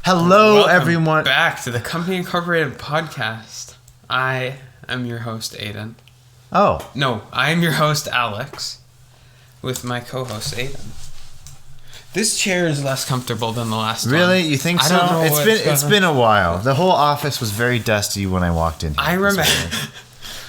Hello, Welcome everyone. Back to the Company Incorporated podcast. I am your host, Aiden. Oh, No, I am your host, Alex, with my co-host, Aiden. This chair is less comfortable than the last one. really? You think I so? don't know It's been a while. The whole office was very dusty when I walked in. I remember.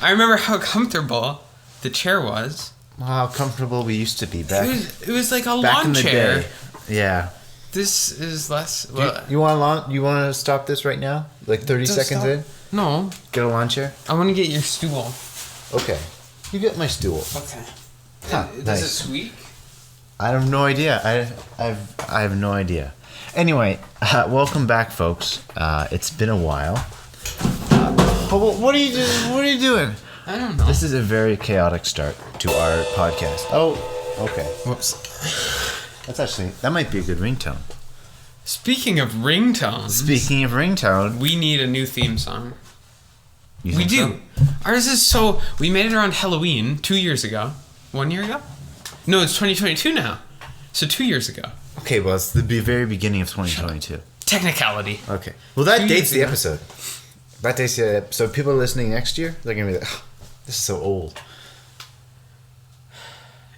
I remember how comfortable the chair was. How comfortable we used to be back. It was like a back lawn in the chair. day. Yeah. This is less. Well, You want to stop this right now? Like 30 Don't seconds stop. in? No, Get a lawn chair? I want to get your stool. Okay. You get my stool. Okay. Huh, Does nice. it squeak? I have no idea. I have no idea. Anyway, welcome back, folks. It's been a while. But what are you doing? What are you doing? I don't know. This is a very chaotic start to our podcast. Oh, okay. Whoops. That might be a good ringtone. Speaking of ringtones, Speaking of ringtone, we need a new theme song. you We think do. Ours is so. We made it around Halloween 2 years ago. 1 year ago? No, it's 2022 now. So 2 years ago. so? Okay, well, it's the very beginning of 2022. Technicality. Okay. Well, that 2 dates years the ago. episode. That dates the episode. People listening next year, they're going to be like, oh, this is so old.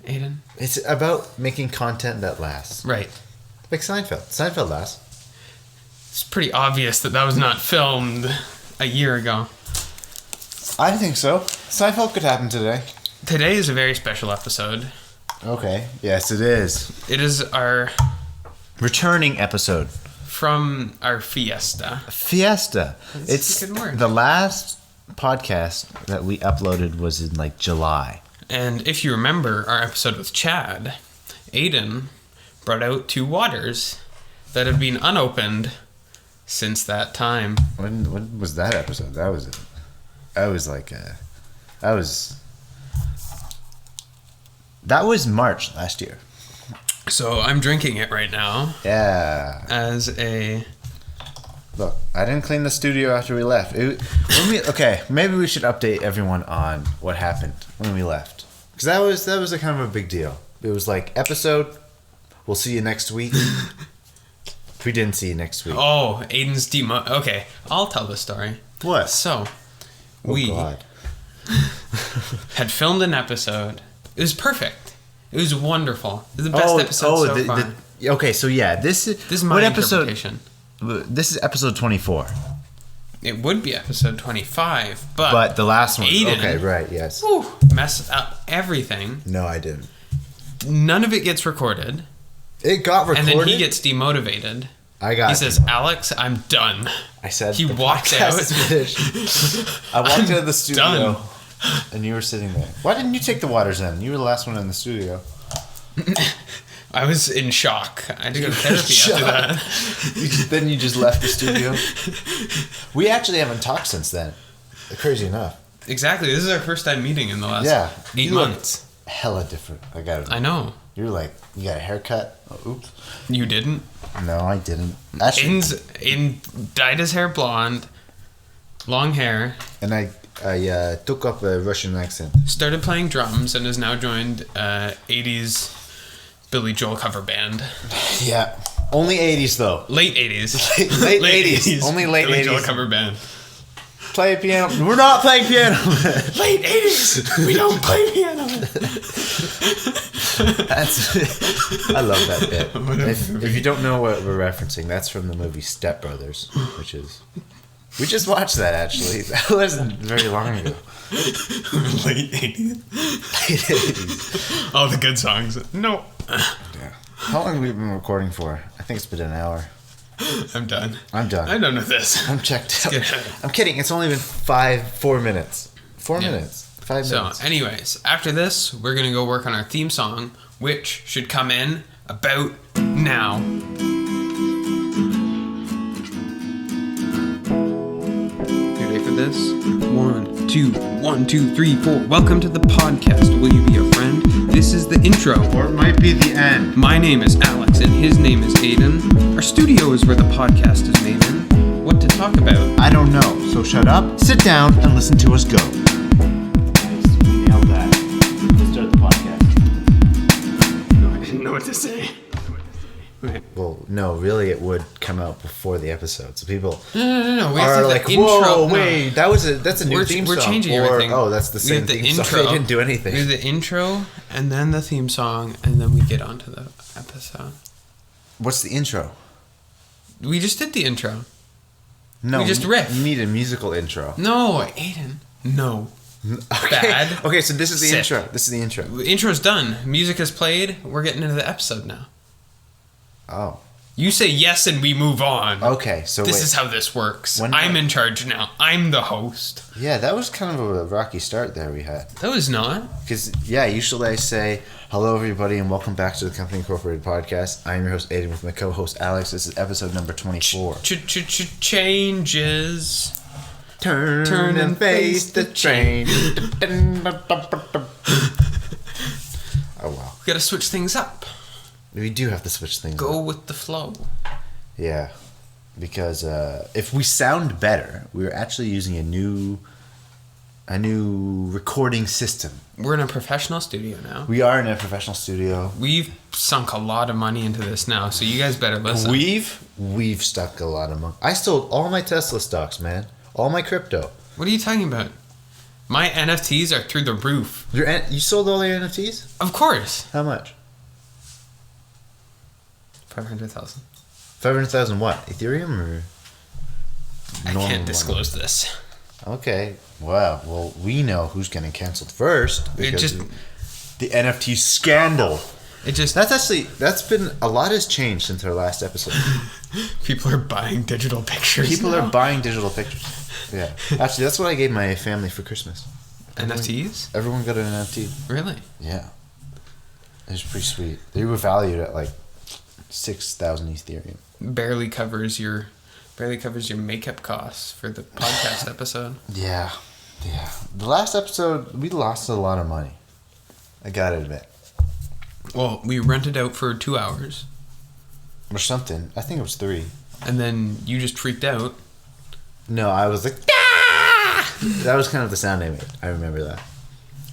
Aiden? It's about making content that lasts. Right. Like Seinfeld. Seinfeld lasts. It's pretty obvious that was not filmed a year ago. I think so. Seinfeld could happen today. Today is a very special episode. Okay. Yes, it is. It is our Returning episode. from our fiesta. Fiesta. That's It's a good word. the last podcast that we uploaded was in like July. And if you remember our episode with Chad, Aiden brought out 2 waters that have been unopened since that time. When was that episode? That was March last year. So I'm drinking it right now Yeah. as a... Look, I didn't clean the studio after we left. Okay, maybe we should update everyone on what happened when we left. Because that was a kind of a big deal. It was like, episode, we'll see you next week. We didn't see you next week. Oh, Aiden's demo... Okay, I'll tell the story. What? So, Oh, we God. had filmed an episode. It was perfect. It was wonderful. It was the best episode so far. Okay, so yeah, this This is my what episode? interpretation. This is episode 24. It would be episode 25, But the last one. Aiden- Okay, right, yes. whew, messed up everything. No, I didn't. None of it gets recorded. It got recorded. And then he gets demotivated. I got He says, Alex, I'm done. I said he the walked podcast out. is finished. I walked out of the studio done. and you were sitting there. Why didn't you take the waters in? You were the last one in the studio. I was in shock. I had to go to therapy after that. Then you just left the studio. We actually haven't talked since then. Crazy enough. Exactly. This is our first time meeting in the last Yeah. 8 You look months. hella different. I know. You're like, you got a haircut. Oh, oops. You didn't? No, I didn't. Actually, Aiden dyed his hair blonde, long hair, and I took up a Russian accent. started playing drums, and has now joined 80s Billy Joel cover band. Yeah. Only 80s though. Late 80s. Late 80s. Only late Billy 80s. Joel cover band. Play piano. We're not playing piano. Late 80s. We don't play piano. I love that bit. If you don't know what we're referencing, that's from the movie Step Brothers, which is... We just watched that, actually. That wasn't very long ago. Late 80s. All the good songs. No. Yeah. How long have we been recording for? I think it's been an hour. I'm done. I'm done. I'm done with this. I'm checked out. get out. I'm kidding. It's only been 4 minutes. 4 Yeah. minutes. 5 So, minutes. anyways, after this, we're going to go work on our theme song, which should come in about now. You ready for this? 1, 2, 1, 2, 3, 4. Welcome to the podcast. Will you be a friend? This is the intro. Or it might be the end. My name is Alex, and his name is Aiden. Our studio is where the podcast is made in. What to talk about? I don't know. So shut up, sit down, and listen to us go. Nice. We nailed that. Let's start the podcast. No, I didn't know what to say. Okay. Well, no, really, it would come out before the episode. So people No. We are have to like, the intro. whoa, No. wait, that's a new theme song. We're changing or, everything. oh, that's the We same have the theme song. intro. They didn't do anything. We have the intro, and then the theme song, and then we get onto the episode. What's the intro? We just did the intro. No, We just riff. You need a musical intro. No, Aiden. No. Okay. Bad. Okay, so this is the Sick. intro. This is the intro. Intro's done. Music is played. We're getting into the episode now. Oh. You say yes, and we move on. Okay, so This wait. is how this works. When- I'm in charge now. I'm the host. Yeah, that was kind of a rocky start there we had. That was not. Because, yeah, usually I say, hello, everybody, and welcome back to the Company Incorporated podcast. I'm your host, Aiden, with my co-host, Alex. This is episode number 24. Changes. Turn and face the train. Oh, wow. We gotta switch things up. We do have to switch things Go up. with the flow. Yeah. Because if we sound better, we're actually using a new recording system. We're in a professional studio now. We are in a professional studio. We've sunk a lot of money into this now, so you guys better listen. We've stuck a lot of money. I sold all my Tesla stocks, man. All my crypto. What are you talking about? My NFTs are through the roof. You sold all your NFTs? Of course. How much? 500,000. 500,000 what? Ethereum or? I normal can't money? disclose this. Okay. Wow. Well, we know who's getting canceled first. Because the NFT scandal. That's been a lot has changed since our last episode. People are buying digital pictures. People now. are buying digital pictures. Yeah. Actually, that's what I gave my family for Christmas. NFTs? Everyone got an NFT. Really? Yeah. It was pretty sweet. They were valued at like 6,000 Ethereum. Barely covers your makeup costs for the podcast episode. Yeah. Yeah. The last episode, we lost a lot of money. I gotta admit. Well, we rented out for 2 hours, Or something. I think it was 3. and then you just freaked out. No, I was like, ah! That was kind of the sound I made. I remember that.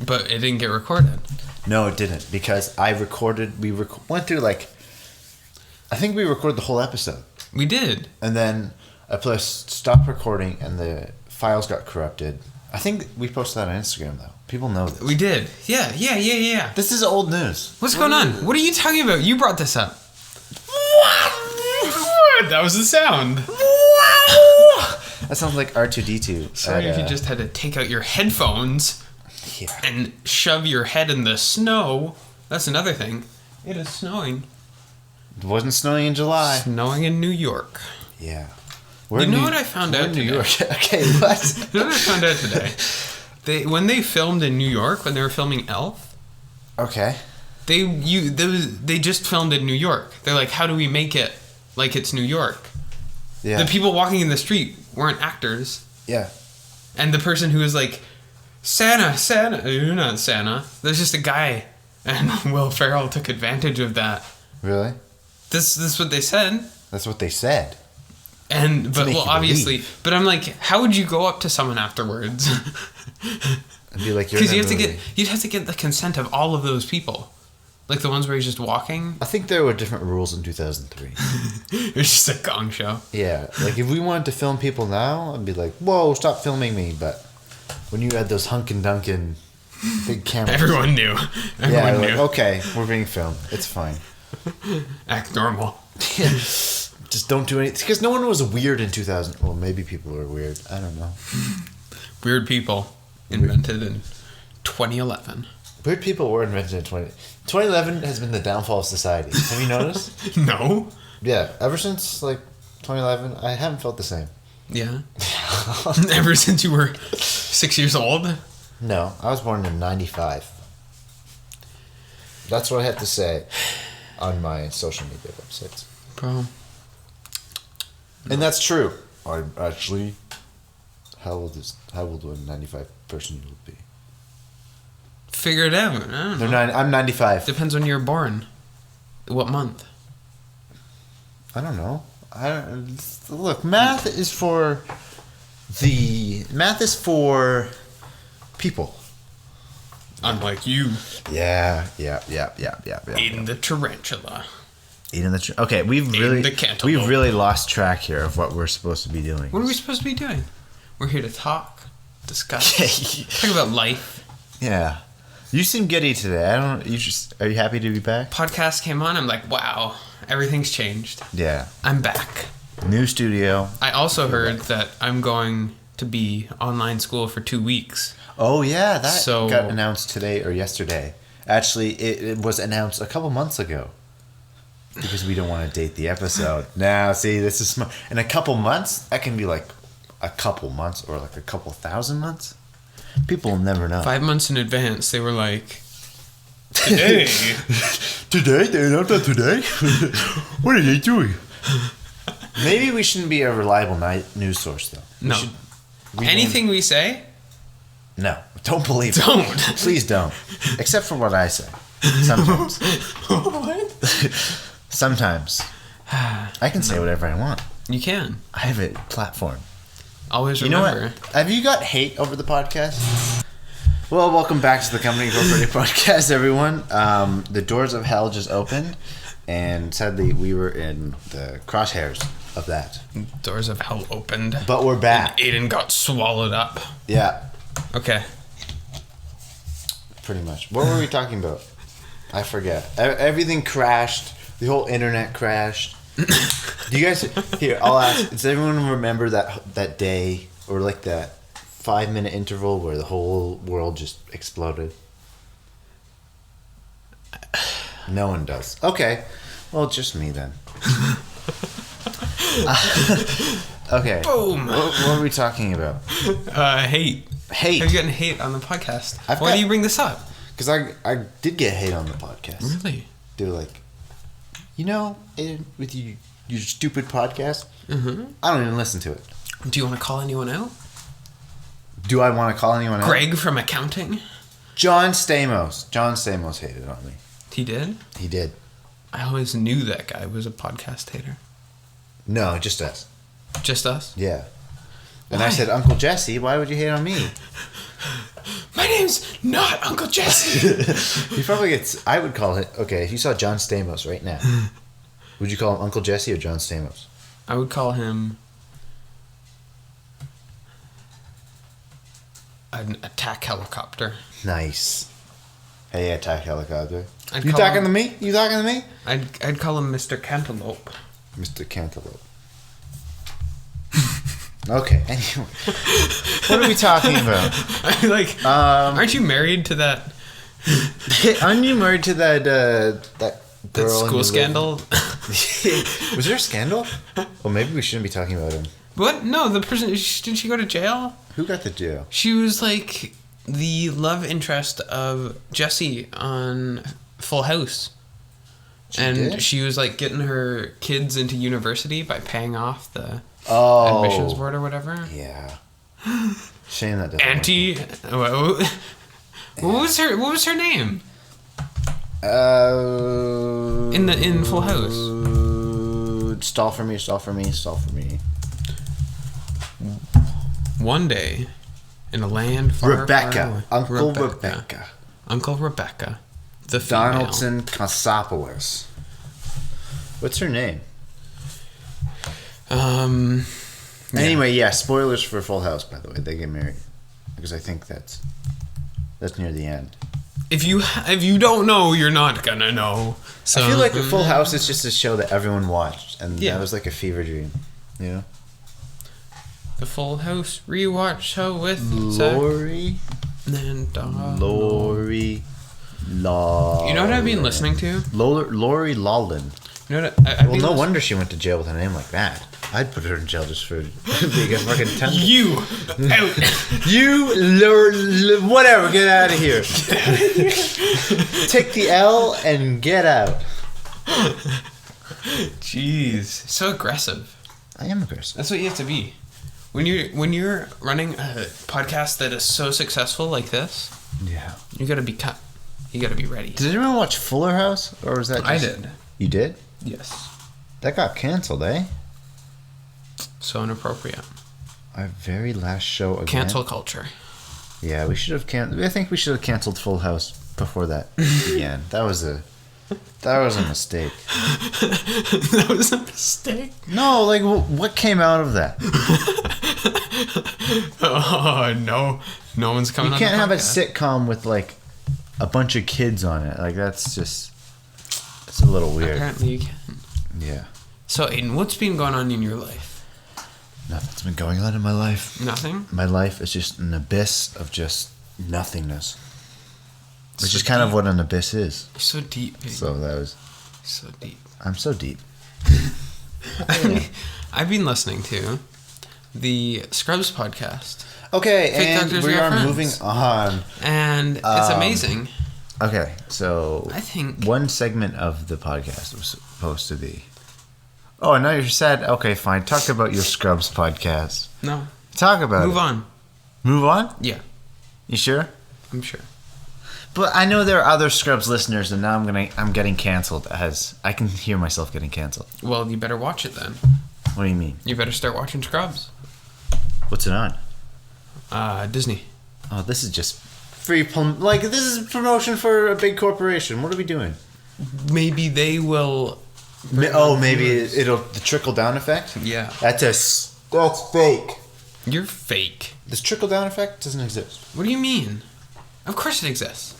But it didn't get recorded. No, it didn't. Because I recorded, went through like, I think we recorded the whole episode. We did. And then I pressed stop recording and the files got corrupted. I think we posted that on Instagram though. People know this. We did. Yeah. This is old news. What's going on? What are you talking about? You brought this up. What? That was the sound. That sounds like R2D2. Sorry if you just had to take out your headphones Yeah. and shove your head in the snow. That's another thing. It is snowing. It wasn't snowing in July. Snowing in New York. Yeah. You know what I found out New today? York. Okay, what? You know what I found out today? When they filmed in New York, when they were filming Elf, Okay. they just filmed in New York. They're like, how do we make it like it's New York? Yeah. The people walking in the street weren't actors. Yeah. And the person who was like, Santa, you're not Santa. There's just a guy. And Will Ferrell took advantage of that. Really? This is what they said. That's what they said. And but make well you obviously, believe. but I'm like, how would you go up to someone afterwards? And be like, you're Because in you'd a movie. have to get the consent of all of those people, like the ones where he's just walking. I think there were different rules in 2003. It's just a gong show. Yeah. Like, if we wanted to film people now, I'd be like, whoa, stop filming me. But when you had those Hunkin' Dunkin' big cameras. Everyone knew. Yeah, Everyone like, knew. okay, we're being filmed. It's fine. Act normal. Just don't do anything. Because no one was weird in 2000. Well, maybe people were weird. I don't know. Weird people invented in 2011. Weird people were invented in 2011 has been the downfall of society. Have you noticed? No. Yeah. Ever since, like, 2011, I haven't felt the same. Yeah. Ever since you were 6 years old. No, I was born in 95. That's what I have to say on my social media websites. Bro. And that's true. I'm actually... How old would a 95 person you would be? Figure it out. I don't know. I'm 95. Depends when you were born. What month? I don't know. Look, math is for people. Unlike you. Yeah. In the tarantula. Eating the okay, the we've really lost track here of what we're supposed to be doing. What are we supposed to be doing? We're here to talk, discuss, talk about life. Yeah. You seem giddy today. Are you happy to be back? Podcast came on. I'm like, wow, everything's changed. Yeah. I'm back. New studio. I also heard that I'm going to be online school for 2 weeks. Oh yeah, that got announced today or yesterday. Actually, it was announced a couple months ago. Because we don't want to date the episode. Now, see, this is smart. In a couple months, that can be like a couple months or like a couple thousand months. People will never know. 5 months in advance, they were like, today. Today? They announced that today? What are they doing? Maybe we shouldn't be a reliable news source, though. No. Anything we say? No. Don't believe it. Don't. Please don't. Except for what I say. Sometimes. What? Sometimes. I can say whatever I want. You can. I have a platform. Always remember. You know what? Have you got hate over the podcast? Well, welcome back to the Company Incorporated podcast, everyone. The doors of hell just opened, and sadly, we were in the crosshairs of that. Doors of hell opened. But we're back. And Aiden got swallowed up. Yeah. Okay. Pretty much. What were we talking about? I forget. Everything crashed. The whole internet crashed. Do you guys... Here, I'll ask. Does everyone remember that day or like that 5-minute interval where the whole world just exploded? No one does. Okay. Well, just me then. Okay. Boom. What were we talking about? Hate. Hate. Have you gotten hate on the podcast? Why do you bring this up? Because I did get hate on the podcast. Really? They were like, with your stupid podcast, I don't even listen to it. Do you want to call anyone out? Do I want to call anyone out? Greg from accounting? John Stamos. John Stamos hated on me. He did? He did. I always knew that guy was a podcast hater. No, just us. Just us? Yeah. And Why? I said, Uncle Jesse, why would you hate on me? My name's not Uncle Jesse. He probably gets... I would call it... Okay, if you saw John Stamos right now, would you call him Uncle Jesse or John Stamos? I would call him... an attack helicopter. Nice. Hey, attack helicopter. I'd You call talking him- to me? You talking to me? I'd call him Mr. Cantaloupe. Mr. Cantaloupe. Okay, anyway. What are we talking about? Aren't you married to that Aren't you married to that girl? that school scandal? Was there a scandal? Well, maybe we shouldn't be talking about him. What? No, the person... Did she go to jail? Who got the jail? She was like the love interest of Jesse on Full House. She was like getting her kids into university by paying off the admissions board or whatever. Yeah. Shame that doesn't Auntie... What was her name? In Full House. Stall for me, stall for me, stall for me. One day, in a land far, Rebecca. far away. Uncle Rebecca. Uncle Rebecca. The female. Donaldson Kasopoulos. What's her name? Anyway, yeah, spoilers for Full House, by the way. They get married. Because I think that's near the end. If you don't know, you're not gonna know. So I feel like Full House is just a show that everyone watched. And Yeah. that was like a fever dream. You know? the Full House rewatch show with Lori. Zach and Donald. Lori. You know what I've been listening to? Lori Lawlin. You know what? Well, no wonder she went to jail with a name like that. I'd put her in jail just for being a fucking temp. You out. Whatever, get out of here. Take the L and get out. Jeez, so aggressive. I am aggressive. That's what you have to be. When you're running a podcast that is so successful like this, Yeah. you gotta be cut. You gotta be ready. Did anyone watch Fuller House, or was that just... I did. You did? Yes. That got canceled, eh? So inappropriate. Our very last show again. Cancel culture. Yeah, we should have I think we should have canceled Full House before that began. That was a That was a mistake. That was a mistake. No, like what came out of that? Oh no, no one's coming. You can't have a sitcom with like a bunch of kids on it. Like that's a little weird. Apparently you can. Yeah. So Aiden, what's been going on in your life? Nothing's been going on in my life. Nothing? My life is just an abyss of just nothingness. Which So is kind of deep. what an abyss is. You're so deep, Aiden. So that was. So deep. I'm so deep. I've been listening to the Scrubs podcast, Okay, Fake and Doctors, we Real are Friends. moving on. and it's amazing. Okay, so I think- one segment of the podcast was supposed to be. Oh, now you're sad. Okay, fine. Talk about your Scrubs podcast. No, Talk about move it. on. Move on? Yeah, You sure? I'm sure. But I know there are other Scrubs listeners, and now I'm getting canceled. As I can hear myself getting canceled. Well, you better watch it then. What do you mean? You better start watching Scrubs. What's it on? Disney. Oh, this is just free. This is promotion for a big corporation. What are we doing? Maybe they will. Maybe it'll the trickle down effect. Yeah. That's fake. You're fake. This trickle down effect doesn't exist. What do you mean? Of course it exists.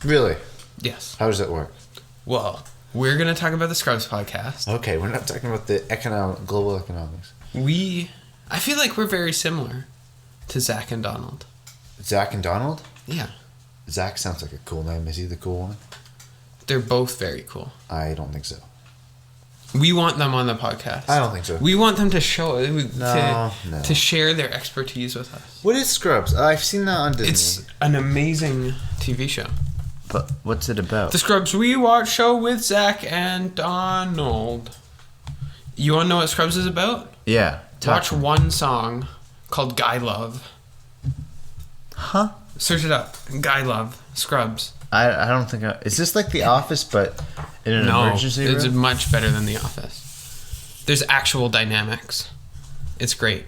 Really? Yes. How does that work? Well, we're gonna talk about the Scrubs podcast. Okay, we're not talking about the global economics. I feel like we're very similar to Zach and Donald. Zach and Donald? Yeah. Zach sounds like a cool name. Is he the cool one? They're both very cool. I don't think so. We want them on the podcast. I don't think so. We want them to show No. to share their expertise with us. What is Scrubs? I've seen that on Disney. It's an amazing TV show. But what's it about? The Scrubs We Watch show with Zach and Donald. You want to know what Scrubs is about? Yeah. Watch one song called Guy Love. Huh? Search it up. Guy Love. Scrubs. I don't think is this like The Office, but in an emergency it's room? much better than The Office. There's actual dynamics. It's great.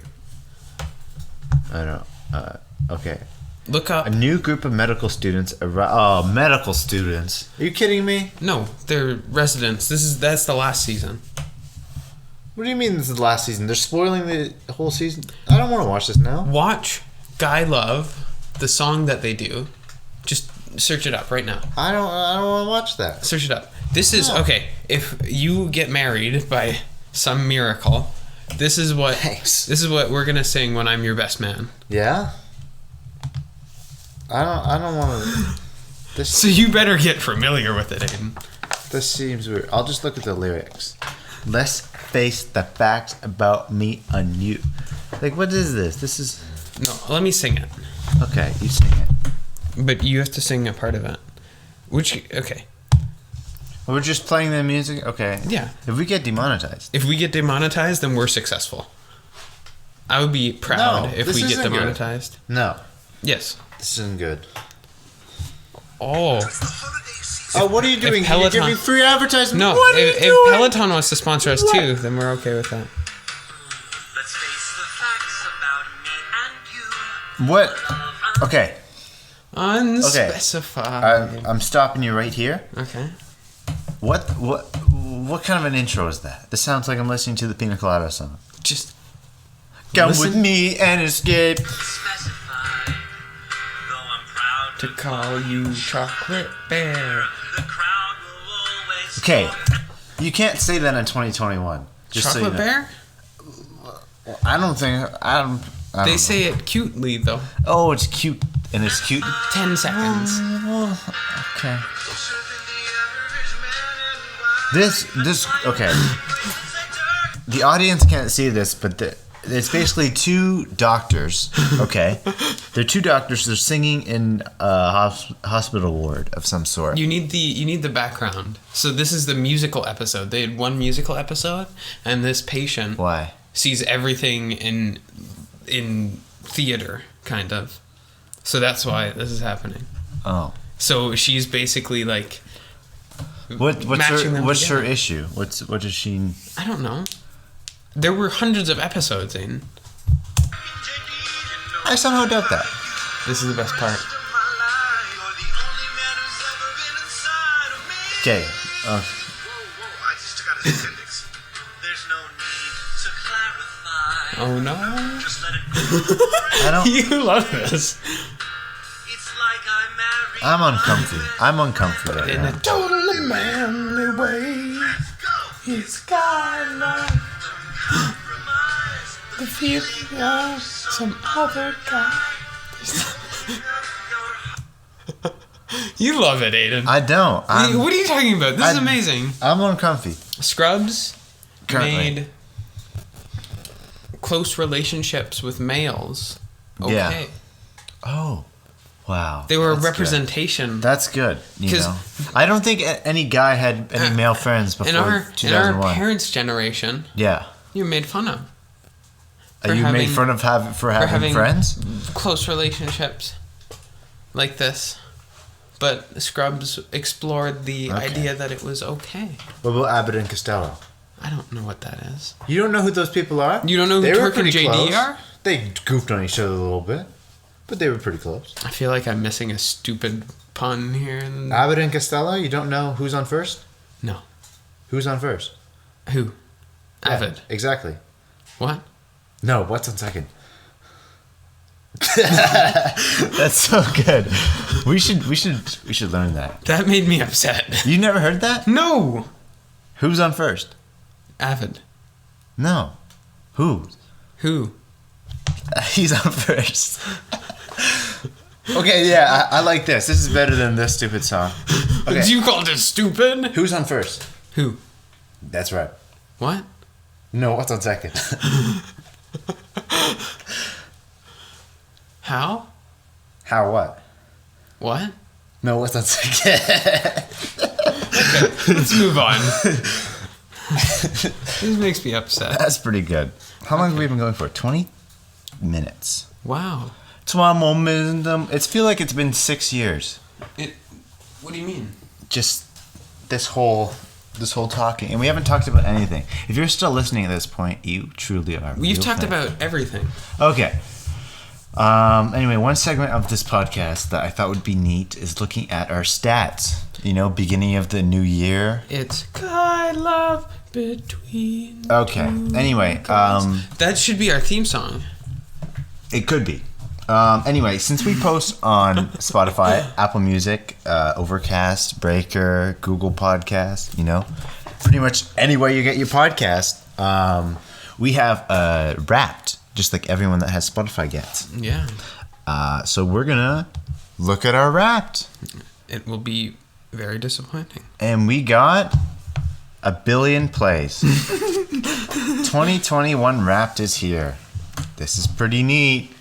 I don't know. Okay. Look up. A new group of medical students medical students. Are you kidding me? No, they're residents. That's the last season. What do you mean this is the last season? They're spoiling the whole season? I don't want to watch this now. Watch Guy Love, the song that they do. Just search it up right now. I don't want to watch that. Search it up. This is No. okay. If you get married by some miracle, this is what Thanks. this is what we're gonna sing when I'm your best man. Yeah? I don't want to. So you better get familiar with it, Aiden. This seems weird. I'll just look at the lyrics. Let's face the facts about me and you. Like, what is this? This is... No, let me sing it. Okay, you sing it. But you have to sing a part of it. Okay. We're just playing the music? Okay. Yeah. If we get demonetized. If we get demonetized, then we're successful. I would be proud No, if this we get isn't good. demonetized. No, Yes. this isn't good. Oh. Oh, what are you doing? You're Peloton- giving free advertisement. No, What are you if doing? Peloton wants to sponsor us too, then we're okay with that. Let's face the facts about me and you. What? Okay. Unspecified. I'm stopping you right here. Okay. What kind of an intro is that? This sounds like I'm listening to the Pina Colada song. Just Come Listen. with me and escape. Specify. Though I'm proud to call you Chocolate Bear. the crowd will always Okay, you can't say that in 2021. Just so you Chocolate know. Bear? I don't think. I don't They know. say it cutely though. Oh, it's cute, and it's cute. 10 seconds. Okay. This. Okay. The audience can't see this, but it's basically two doctors. Okay, they're two doctors. They're singing in a hospital ward of some sort. You need the background. So this is the musical episode. They had one musical episode, and this patient Why? sees everything in theater, kind of. So that's why this is happening. Oh. So she's basically like, What's matching them her together. issue? What does she? I don't know. There were hundreds of episodes in. I somehow doubt that. This is the best part. Okay. Whoa, I just took out his appendix. There's no need to clarify. Oh no. Just let it go. I don't. You love this. It's like I married. I'm uncomfy. I'm uncomfy right In now. a totally manly way. Let's go. He's got Compromise. the feeling of some other guy. You love it, Aiden. I don't. What are you talking about? This is amazing. I'm uncomfy. Scrubs Currently. made close relationships with males. Okay. Yeah. Oh. Wow. They were a That's good. representation. That's good. You 'Cause- know, I don't think any guy had any male friends before in our 2001. parents' generation, Yeah. you were made fun of. You made having- fun of having having friends. close relationships like this. But Scrubs explored the Okay. idea that it was okay. What about Abbott and Costello? I don't know what that is. You don't know who those people are? You don't know who They were Turk and pretty JD close. are? They goofed on each other a little bit, but they were pretty close. I feel like I'm missing a stupid pun here. Abbott and Costello. You don't know who's on first? No. Who's on first? Who? Yeah, Avid. exactly. What? No, what's on second? That's so good. We should learn that. That made me upset. You never heard that? No! Who's on first? Avid. No. Who? Who? He's on first. Okay, yeah, I like this. This is better than this stupid song. Okay. You called it stupid? Who's on first? Who? That's right. What? No, what's on second? How? How what? What? No, what's on second? Let's move on. This makes me upset. That's pretty good. How long have we been going for? 20 minutes. Wow. 20 more minutes. It's feel like it's been 6 years. What do you mean? Just this whole talking, and we haven't talked about anything. If you're still listening at this point, you truly are. We've real talked fan. about everything. Okay. Anyway, one segment of this podcast that I thought would be neat is looking at our stats. You know, beginning of the new year. It's Guy Love Between. Okay. Anyway, That should be our theme song. it could be. Anyway, since we post on Spotify, Apple Music, Overcast, Breaker, Google Podcast, you know, pretty much anywhere you get your podcast, we have Wrapped, just like everyone that has Spotify gets. Yeah. So we're gonna look at our Wrapped, It will be very disappointing. and we got 1 billion plays. 2021 Wrapped is here. This is pretty neat.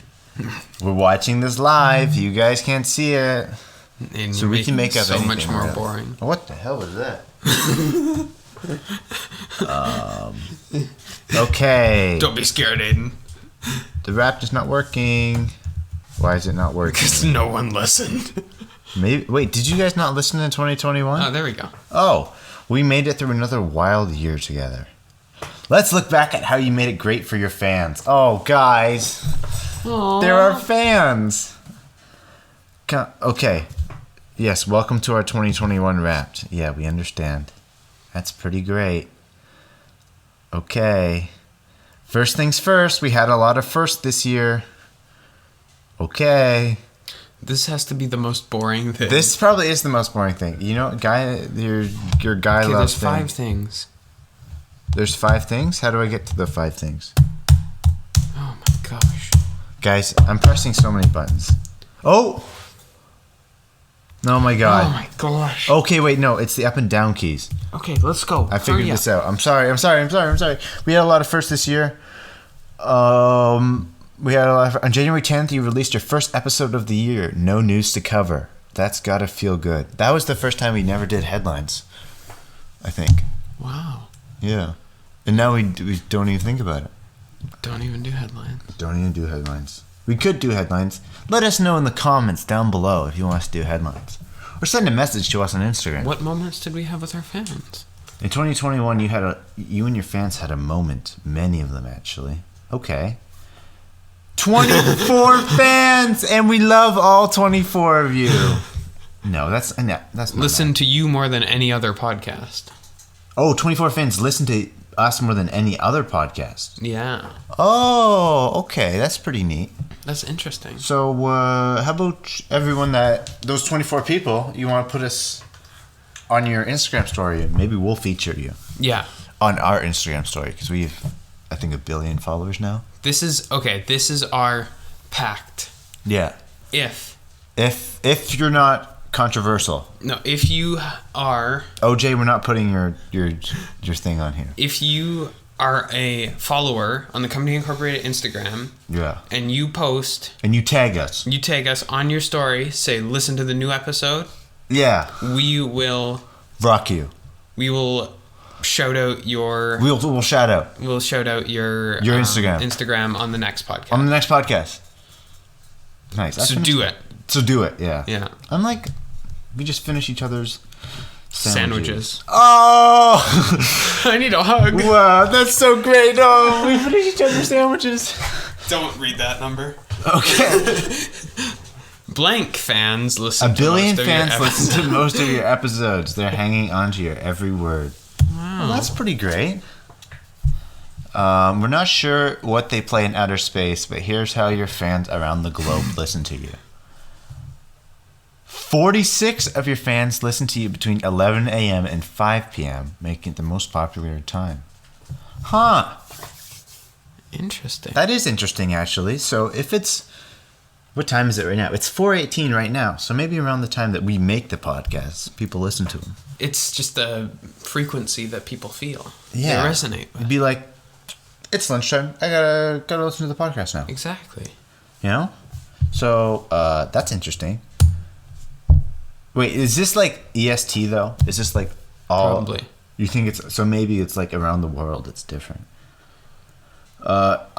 We're watching this live. You guys can't see it. And So you're we can making make up so much anything, more really. boring. What the hell was that? Okay. Don't be scared, Aiden. The Wrapped is not working. Why is it not working? Because no one listened. Maybe. Wait, did you guys not listen in 2021? Oh, there we go. Oh, we made it through another wild year together. Let's look back at how you made it great for your fans. Oh, guys. There are fans. Okay. Yes, welcome to our 2021 Wrapped. Yeah, we understand. That's pretty great. Okay. First things first, we had a lot of firsts this year. Okay. This has to be the most boring thing. This probably is the most boring thing. You know, your guy Okay, loves there's 5 things. things. There's 5 things? How do I get to the 5 things? Oh my gosh. Guys, I'm pressing so many buttons. Oh! Oh my Oh god. my gosh. Okay, wait, no, it's the up and down keys. Okay, let's go. I figured Hurry this up. out. I'm sorry. We had a lot of firsts this year. We had a lot of, on January 10th, you released your first episode of the year. No news to cover. That's gotta feel good. That was the first time we never did headlines, I think. Wow. Yeah. And now we don't even think about it. Don't even do headlines. Don't even do headlines. We could do headlines. Let us know in the comments down below if you want us to do headlines. Or send a message to us on Instagram. What moments did we have with our fans? In 2021, you and your fans had a moment. Many of them, actually. Okay. 24 fans! And we love all 24 of you. No, that's not Listen to you more than any other podcast. Oh, 24 fans listen to us more than any other podcast. Yeah. Oh, okay. That's pretty neat. That's interesting. So, how about everyone those 24 people, you want to put us on your Instagram story, and maybe we'll feature you. Yeah. On our Instagram story, because we have, I think, 1 billion followers now. This is our pact. Yeah. If you're not controversial. No, if you are... OJ, we're not putting your thing on here. If you are a follower on the Company Incorporated Instagram... Yeah. And you post... And you tag us. You tag us on your story, say, listen to the new episode. Yeah. We will... Rock you. We will shout out your... We'll shout out. We'll shout out your Instagram on the next podcast. On the next podcast. Nice. So do it. So do it, yeah. Yeah. I'm like... We just finish each other's sandwiches. Oh! I need a hug. Wow, that's so great. Oh, we finish each other's sandwiches. Don't read that number. Okay. Blank fans listen 1 billion to most of fans your listen to most of your episodes. They're hanging on to your every word. Wow. Well, that's pretty great. We're not sure what they play in outer space, but here's how your fans around the globe listen to you. 46 of your fans listen to you between 11 a.m. and 5 p.m., making it the most popular time. Huh. Interesting. That is interesting, actually. So if it's... What time is it right now? It's 4:18 right now. So maybe around the time that we make the podcast, people listen to them. It's just the frequency that people feel. Yeah. They resonate with. It'd be like, it's lunchtime. I gotta listen to the podcast now. Exactly. You know? So, that's interesting. Wait, is this like EST though? Is this like all? Probably. You think it's so? Maybe it's like around the world. It's different.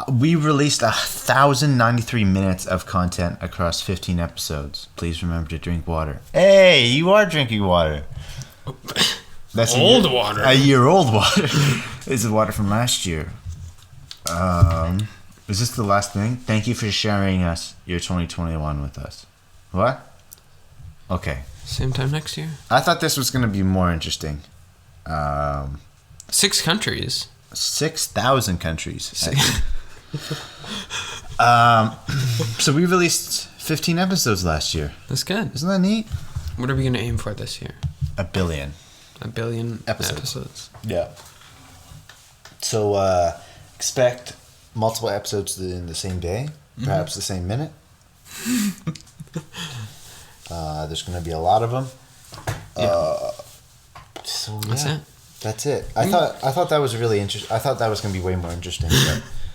We released 1,093 minutes of content across 15 episodes. Please remember to drink water. Hey, you are drinking water. That's old water. A year-old water. This is water from last year. Is this the last thing? Thank you for sharing your 2021 with us. What? Okay. Same time next year. I thought this was going to be more interesting. 6 countries. 6,000 countries. So we released 15 episodes last year. That's good. Isn't that neat? What are we going to aim for this year? 1 billion. 1 billion episodes. Yeah. So expect multiple episodes in the same day, perhaps the same minute. There's going to be a lot of them. So yeah, that's it. That's it. I thought that was really interesting. I thought that was going to be way more interesting.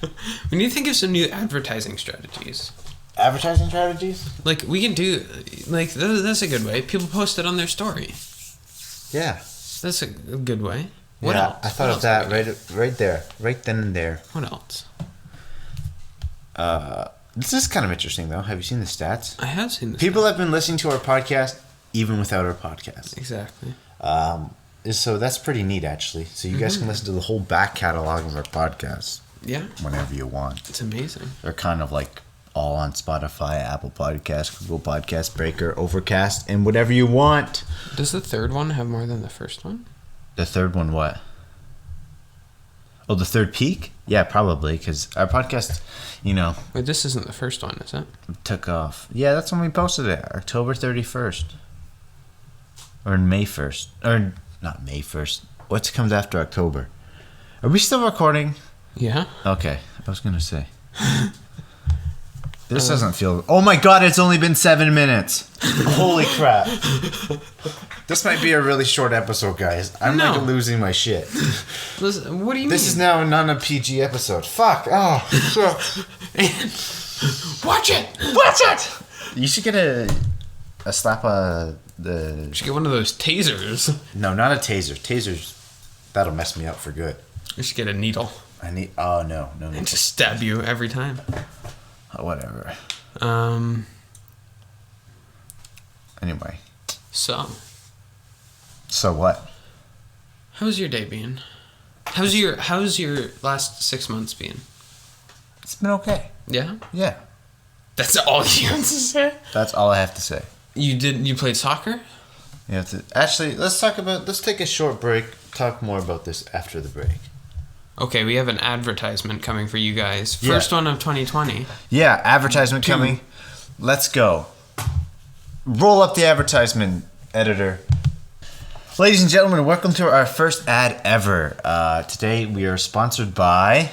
But we need to think of some new advertising strategies. Advertising strategies? Like we can do, like that's a good way. People post it on their story. Yeah, that's a good way. What yeah, else? I thought of that right there, right then and there. What else? This is kind of interesting, though. Have you seen the stats? I have seen the People have been listening to our podcast even without our podcast. Exactly. So that's pretty neat, actually. So you guys can listen to the whole back catalog of our podcast. Yeah. Whenever you want. It's amazing. They're kind of like all on Spotify, Apple Podcasts, Google Podcasts, Breaker, Overcast, and whatever you want. Does the third one have more than the first one? The third one what? Oh, the third peak? Yeah, probably, because our podcast, Wait, this isn't the first one, is it? Took off. Yeah, that's when we posted it, October 31st. Or May 1st. Or, not May 1st. What comes after October? Are we still recording? Yeah. Okay, I was going to say. This doesn't feel... Oh my god, it's only been 7 minutes. Holy crap. This might be a really short episode, guys. I'm like losing my shit. Listen, what do you mean? This is now not a PG episode. Fuck. Oh. Watch it. Watch it. You should get a slap You should get one of those tasers. No, not a taser. Tasers, that'll mess me up for good. You should get a needle. Oh, no. And just stab you every time. Whatever. Anyway. So what? How's your day been? How's your last 6 months been? It's been okay. Yeah? Yeah. That's all you have to say? That's all I have to say. You played soccer? Yeah. Actually, let's take a short break. Talk more about this after the break. Okay, we have an advertisement coming for you guys. First one of 2020. Yeah, advertisement coming. Let's go. Roll up the advertisement, editor. Ladies and gentlemen, welcome to our first ad ever. Today we are sponsored by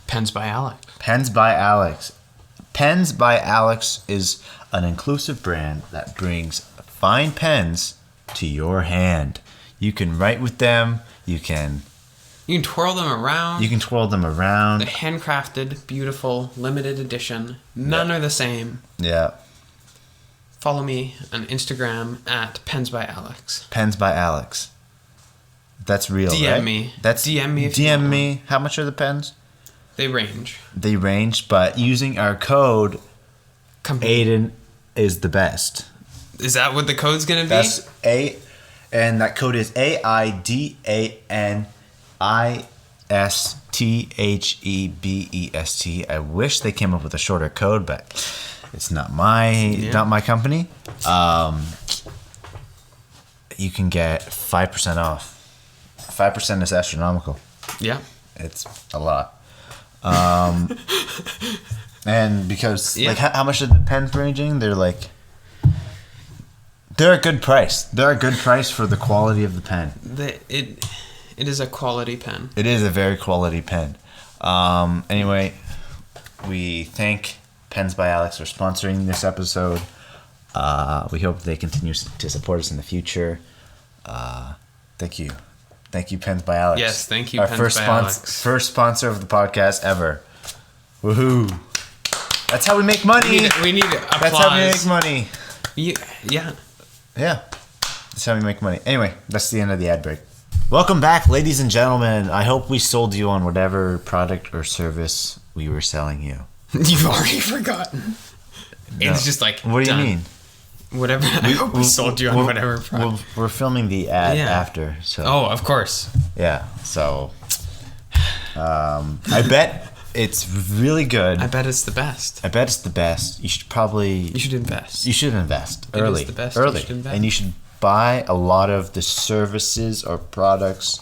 Pens by Alex. Pens by Alex. Pens by Alex is an inclusive brand that brings fine pens to your hand. You can write with them. You can twirl them around. You can twirl them around. The handcrafted, beautiful, limited edition. None are the same. Yeah. Follow me on Instagram at Pens by Alex. Pens by Alex. That's real, DM right? me. That's DM me if you DM want. me. How much are the pens? They range. They range, but using our code, Company. Aiden is the best. Is that what the code's gonna be? That's A, and that code is AIDANISTHEBEST. I wish they came up with a shorter code, but it's not my company. You can get 5% off. 5% is astronomical. Yeah. It's a lot. And because Yeah. like how much are the pens ranging? They're a good price. They're a good price for the quality of the pen. It is a quality pen. It is a very quality pen. Anyway, we thank Pens by Alex for sponsoring this episode. We hope they continue to support us in the future. Thank you. Thank you, Pens by Alex. Yes, thank you, Our Pens first by Alex. first sponsor of the podcast ever. Woohoo! That's how we make money. We need applause. That's how we make money. Yeah. Yeah. That's how we make money. Anyway, that's the end of the ad break. Welcome back, ladies and gentlemen. I hope we sold you on whatever product or service we were selling you. You've already forgotten. No. It's just like, What do done. you mean? Whatever. I hope we sold you on whatever product. We're filming the ad Yeah. after, so Oh, of course. yeah. So, I bet it's really good. I bet it's the best. I bet it's the best. You should invest. You should invest It is early. the best. You Early, should invest. and you should buy a lot of the services or products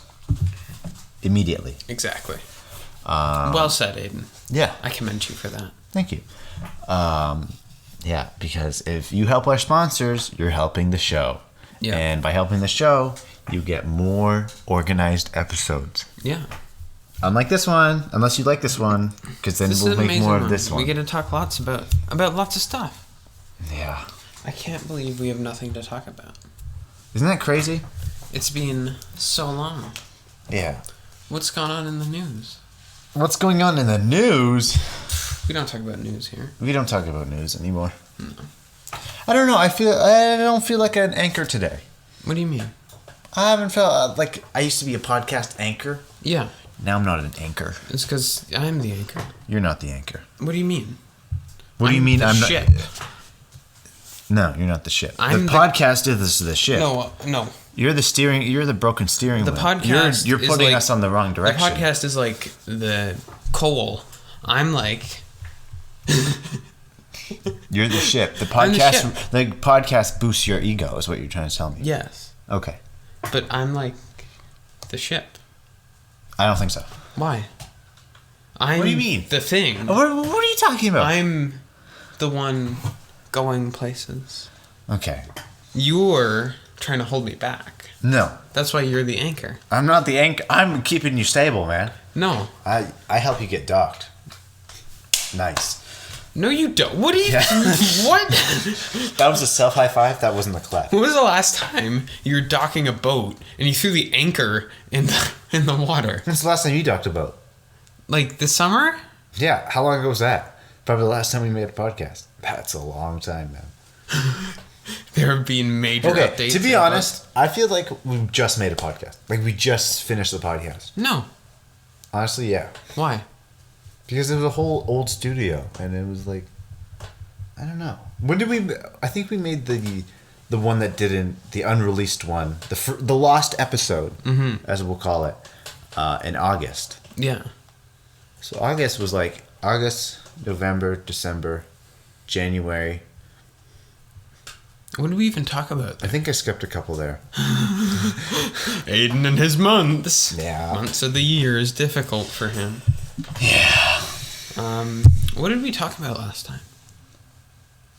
immediately. Exactly. Well said, Aiden. Yeah. I commend you for that. Thank you. Yeah, because if you help our sponsors, you're helping the show. Yeah. And by helping the show, you get more organized episodes. Yeah. Unlike this one, unless you like this one, because then This is we'll an make amazing more one. of this one. We get to talk lots about lots of stuff. Yeah. I can't believe we have nothing to talk about. Isn't that crazy? It's been so long. Yeah. What's gone on in the news? What's going on in the news? We don't talk about news here. We don't talk about news anymore. No. I don't know. I don't feel like an anchor today. What do you mean? I haven't felt like I used to be a podcast anchor. Yeah. Now I'm not an anchor. It's because I'm the anchor. You're not the anchor. What do you mean? What do you mean the I'm ship. not? No, you're not the ship. I'm the the- podcast is the ship. No. You're the steering. You're the broken steering The wheel. podcast You're is putting like- us on the wrong direction. The podcast is like the coal. I'm like. You're the ship. The I'm the podcast. ship. The podcast boosts your ego. Is what you're trying to tell me. Yes. Okay. But I'm like the ship. I don't think so. Why? I'm What do you mean? The thing. What are you talking about? I'm the one going places. Okay. You're trying to hold me back. No, That's why you're the anchor. I'm not the anchor. I'm keeping you stable, man. No. I help you get docked. Nice. No, you don't. What do you... What? That was a self high five. That wasn't a clap. When was the last time you were docking a boat and you threw the anchor in the water? When's the last time you docked a boat? Like this summer? Yeah. How long ago was that? Probably the last time we made a podcast. That's a long time, man. There have been major Okay. updates. To be about- honest, I feel like we just made a podcast. Like we just finished the podcast. No. Honestly, yeah. Why? Because it was a whole old studio, and it was like, I don't know. When did we? I think we made the one that didn't, the unreleased one, the lost episode, as we'll call it, in August. Yeah. So August was like August, November, December, January, What did we even talk about? I think I skipped a couple there. Aiden and his months. Yeah. Months of the year is difficult for him. Yeah. What did we talk about last time?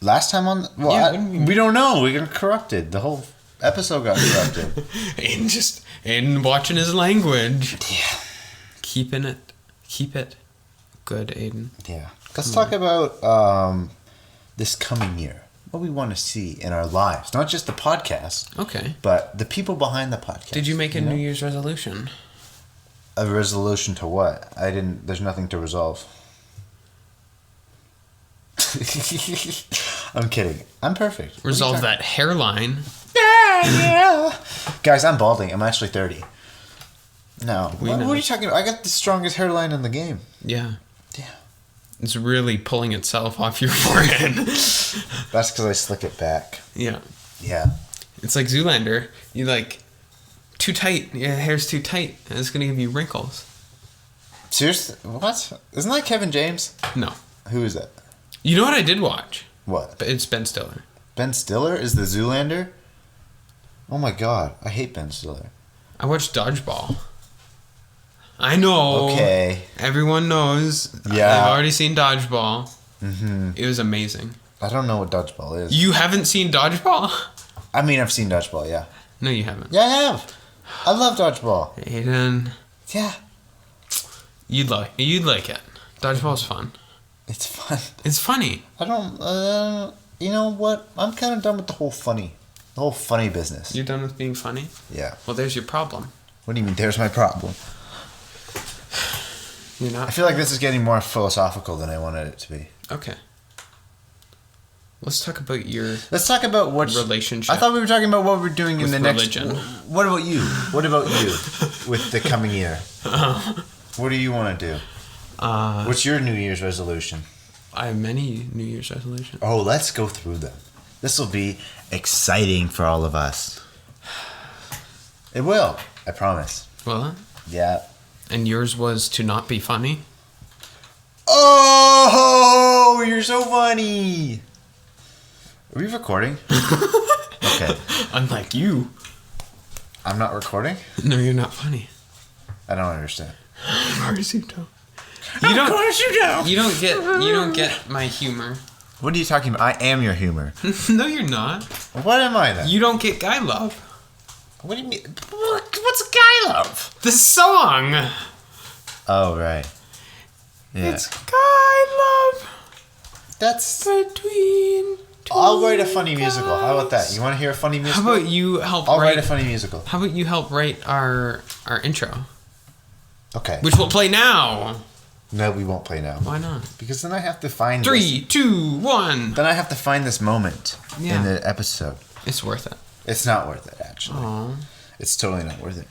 Last time on... Well, Yeah, we don't know. We got corrupted. The whole episode got corrupted. Aiden watching his language. Yeah. Keep it good, Aiden. Yeah. Let's talk about this coming year. What we want to see in our lives. Not just the podcast, Okay. but the people behind the podcast. Did you make a New Year's resolution? A resolution to what? I didn't... There's nothing to resolve. I'm kidding. I'm perfect. What are you Resolve talking- that hairline. Yeah. Guys, I'm balding. I'm actually 30. No. We What know. are you talking about? I got the strongest hairline in the game. Yeah. Yeah. It's really pulling itself off your forehead. That's because I slick it back. Yeah. Yeah. It's like Zoolander. You like too tight. Your hair's too tight, and it's gonna give you wrinkles. Seriously? What? Isn't that Kevin James? No. Who is that? You know what I did watch? What? But it's Ben Stiller. Ben Stiller is the Zoolander? Oh my god. I hate Ben Stiller. I watched Dodgeball. I know. Okay. Everyone knows. Yeah. I've already seen Dodgeball. Mm-hmm. It was amazing. I don't know what dodgeball is. You haven't seen Dodgeball? I mean, I've seen dodgeball, yeah. No, you haven't. Yeah, I have. I love dodgeball. Aiden, Yeah. you'd like it. Dodgeball's fun. It's fun. It's funny. I don't, you know what? I'm kind of done with the whole funny business. You're done with being funny? Yeah. Well, there's your problem. What do you mean, there's my problem? You're I not. feel like this is getting more philosophical than I wanted it to be. Okay. Let's talk about your Let's talk about what relationship. I thought we were talking about what we're doing in With the religion. next. What about you? What about you with the coming year? What do you want to do? What's your New Year's resolution? I have many New Year's resolutions. Oh, let's go through them. This will be exciting for all of us. It will. I promise. Well, Yeah. and yours was to not be funny. Oh, you're so funny. Are we recording? Okay. Unlike you. I'm not recording? No, you're not funny. I don't understand. Of course you don't. You don't. Of course you don't. You don't get my humor. What are you talking about? I am your humor. No, you're not. What am I then? You don't get guy love. What do you mean? What's guy love? The song. Oh, right. Yeah. It's guy love That's... between. I'll write a funny musical. How about that? You want to hear a funny How musical? about you help I'll write? write a funny musical. How about you help write our intro, Okay. which we'll play now? No, we won't play now. Why not? Because then I have to find 3, 2, 1. Then I have to find this moment Yeah. in the episode. It's worth it. It's not worth it, actually. Aw. It's totally not worth it.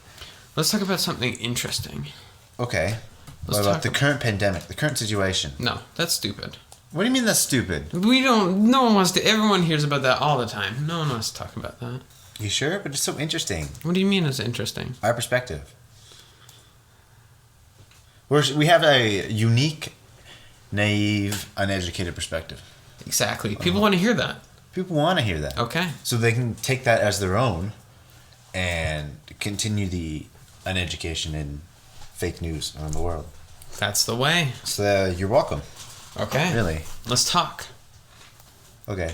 Let's talk about something interesting. Okay. Let's What about talk the current pandemic, the current situation? No, that's stupid. What do you mean that's stupid? No one wants to. Everyone hears about that all the time. No one wants to talk about that. You sure? But it's so interesting. What do you mean it's interesting? Our perspective. We have a unique, naive, uneducated perspective. Exactly. People want to hear that. People want to hear that. Okay. So they can take that as their own and continue the uneducation and fake news around the world. That's the way. So you're welcome. Okay. Really. Let's talk. Okay.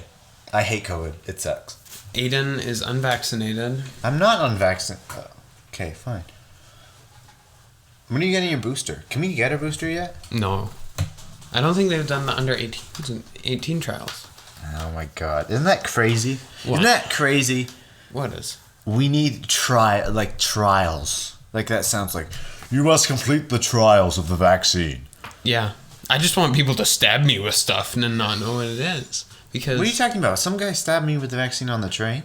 I hate COVID. It sucks. Aiden is unvaccinated. I'm not unvaccinated. Okay, fine. When are you getting your booster? Can we get a booster yet? No. I don't think they've done the under 18 trials. Oh my god. Isn't that crazy? What? Isn't that crazy? What is? We need trials. Like that sounds like you must complete the trials of the vaccine. Yeah. I just want people to stab me with stuff and then not know what it is. Because. What are you talking about? Some guy stabbed me with the vaccine on the train?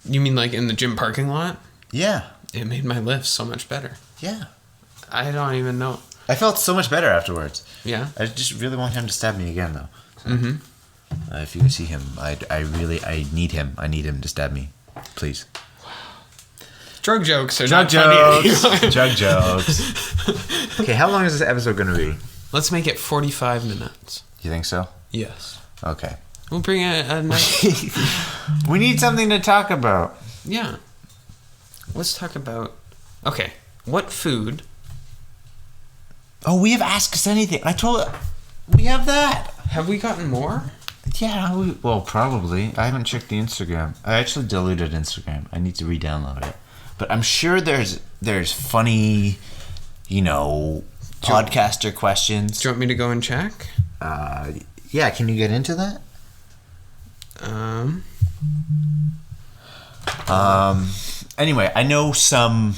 You mean like in the gym parking lot? Yeah. It made my lift so much better. Yeah. I don't even know. I felt so much better afterwards. Yeah. I just really want him to stab me again though. So, Mm-hmm. if you can see him, I need him. I need him to stab me. Please. Drug jokes are Drug not funny jokes. anymore. Drug jokes. Okay, how long is this episode going to be? Let's make it 45 minutes. You think so? Yes. Okay. We'll bring a nice... We need something to talk about. Yeah. Let's talk about... Okay. What food... Oh, we have Ask Us Anything. I told her. We have that. Have we gotten more? Yeah, well, probably. I haven't checked the Instagram. I actually deleted Instagram. I need to re-download it. But I'm sure there's funny, podcaster questions. Do you want me to go and check? Yeah, can you get into that? Anyway, I know some...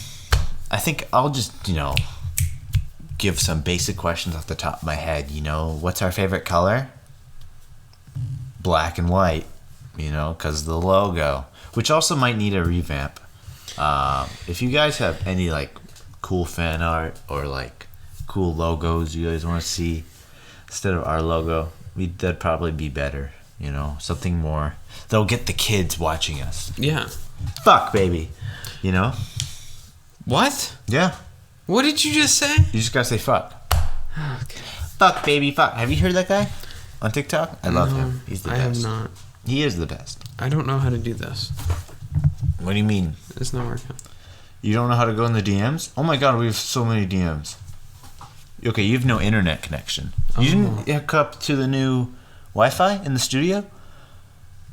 I think I'll just, give some basic questions off the top of my head. What's our favorite color? Black and white, because of the logo, which also might need a revamp. If you guys have any cool fan art or cool logos you guys want to see instead of our logo, that'd probably be better. Something more that'll get the kids watching us. Yeah. Fuck, baby. What? Yeah. What did you just say? You just gotta say fuck. Okay. Fuck, baby, fuck. Have you heard that guy on TikTok? I love him. He's the I best. have not. He is the best. I don't know how to do this. What do you mean? It's not working. You don't know how to go in the DMs? Oh my god, we have so many DMs. Okay, you have no internet connection. You didn't hook up to the new Wi-Fi in the studio?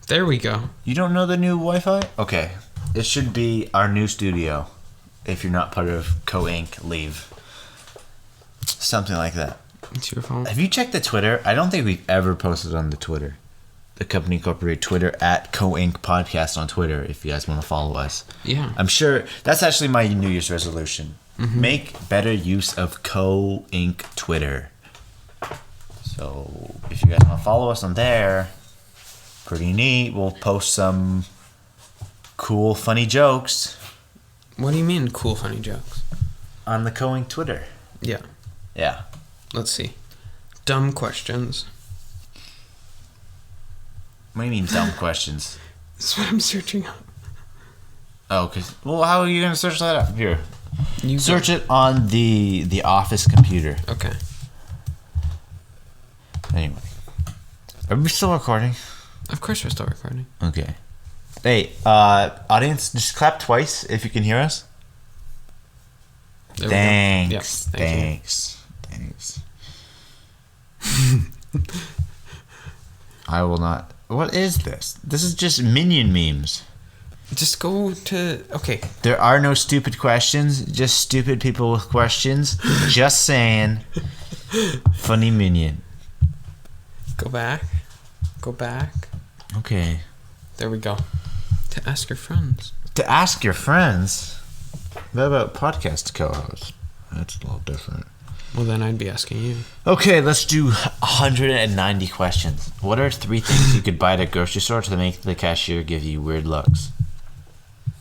There we go. You don't know the new Wi-Fi? Okay. It should be our new studio. If you're not part of Co-Inc, leave. Something like that. It's your phone. Have you checked the Twitter? I don't think we've ever posted on the Twitter. The Company Incorporated Twitter, at Co-Inc Podcast on Twitter, if you guys want to follow us. Yeah. I'm sure that's actually my New Year's resolution. Mm-hmm. Make better use of Co-Inc Twitter. So if you guys want to follow us on there, pretty neat. We'll post some cool, funny jokes. What do you mean, cool, funny jokes? On the Co-Inc Twitter. Yeah. Yeah. Let's see. Dumb questions. What do you mean, dumb questions? That's what I'm searching up. Oh, well, how are you going to search that up? Here. You search it on the office computer. Okay. Anyway. Are we still recording? Of course we're still recording. Okay. Hey, audience, just clap twice if you can hear us. There Thanks. Yep, Thanks. I will not. What is this? This is just Minion memes. Just go to... Okay. There are no stupid questions, just stupid people with questions. Just saying. Funny Minion. Go back. Go back. Okay. There we go. To ask your friends. To ask your friends? What about podcast co-hosts? That's a little different. Well, then I'd be asking you. Okay, let's do 190 questions. What are 3 things you could buy at a grocery store to make the cashier give you weird looks?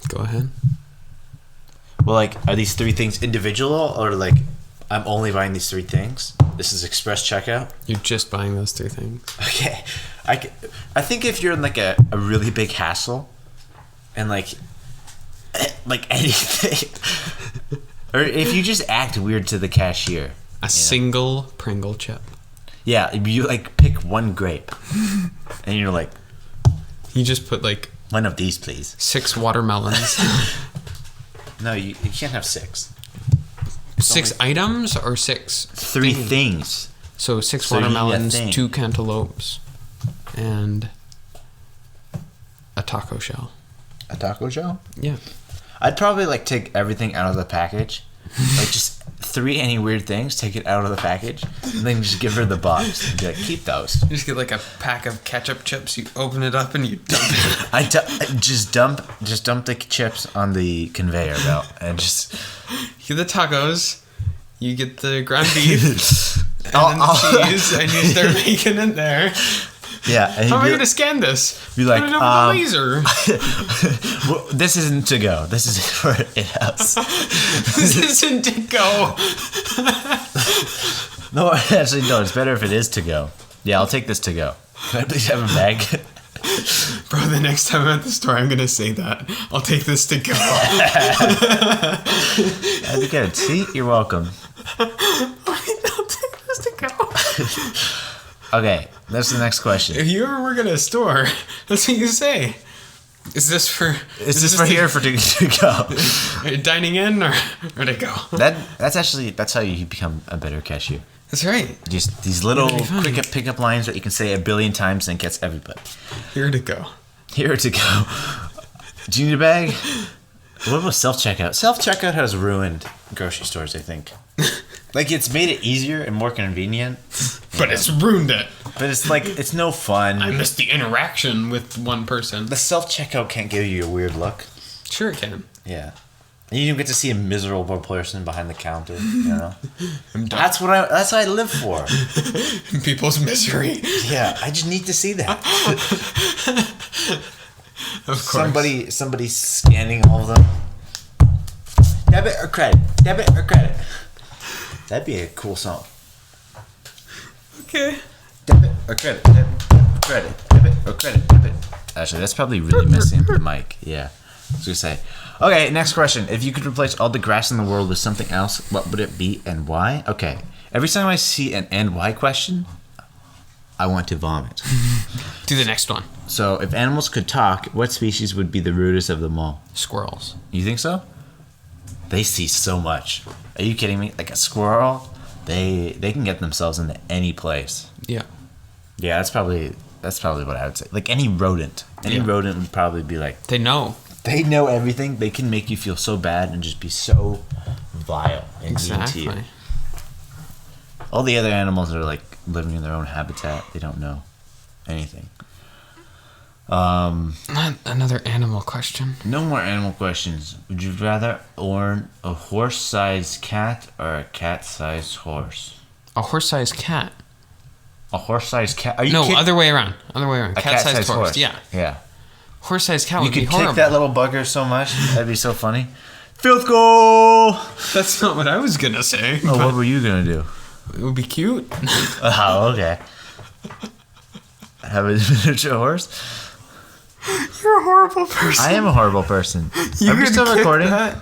Go ahead. Well, are these 3 things individual, or I'm only buying these 3 things? This is express checkout? You're just buying those 3 things. Okay. I think if you're in a really big hassle and anything, or if you just act weird to the cashier. A single Pringle chip. Yeah, you pick one grape and you're like, you just put one of these, please. 6 watermelons. No, you can't have 6. 6 items or 6? 3 things. So 6 So you need a watermelons, thing. 2 cantaloupes, and a taco shell. A taco shell? Yeah. I'd probably take everything out of the package. Just 3 any weird things, take it out of the package, and then just give her the box and be like, keep those. You just get a pack of ketchup chips, you open it up and you dump it. Just dump the chips on the conveyor belt and just... You get the tacos, you get the ground beef, and then the cheese, and you start making it there. Yeah. And how am I going to scan this? Be like, put it over the laser. well, this isn't to go. This is for in-house. This isn't to go. No, actually, no. It's better if it is to go. Yeah, I'll take this to go. Can I please have a bag? Bro, the next time I'm at the store, I'm going to say that. I'll take this to go. That'd be good. See? You're welcome. I'll take this to go. Okay, that's the next question. If you ever work at a store, that's what you say. Is this for Here for to go? dining in or to go? That's how you become a better cashier. That's right. Just these little That'd be funny. quick pickup lines that you can say a billion times and gets everybody. Here to go. Here to go. Do you need a bag? What about self-checkout? Self-checkout has ruined grocery stores, I think. Like, it's made it easier and more convenient. But it's ruined it. But it's like, it's no fun. I miss the interaction with one person. The self-checkout can't give you a weird look. Sure it can. Yeah. And you don't get to see a miserable person behind the counter, you know? That's what I live for. People's misery. Yeah, I just need to see that. Of course. Somebody scanning all of them. Debit or credit? Debit or credit? That'd be a cool song. Okay. Debit or credit? Debit or credit? Debit or credit? Debit. Actually, that's probably really messing up the mic. Yeah. I was gonna say. Okay, next question. If you could replace all the grass in the world with something else, what would it be and why? Okay. Every time I see an and why question, I want to vomit. Do the next one. So, if animals could talk, what species would be the rudest of them all? Squirrels. You think so? They see so much. Are you kidding me? Like a squirrel, they can get themselves into any place. Yeah. Yeah, that's probably what I would say. Like any rodent. Any rodent would probably be like, They know. they know everything. They can make you feel so bad and just be so vile and mean to Exactly. you. All the other animals are like living in their own habitat. They don't know anything. Not another animal question. No more animal questions. Would you rather own a horse-sized cat or a cat-sized horse? A horse-sized cat. A horse-sized cat? Are you No, kidding? other way around. Other way around. A Cat-sized horse. Yeah. Yeah. Horse-sized cat You would be could horrible. kick that little bugger so much. That'd be so funny. Field goal! That's not what I was gonna say. Oh, what were you gonna do? It would be cute. Oh, okay. Have a miniature horse? You're a horrible person. I am a horrible person. You Are we could still kick recording? that-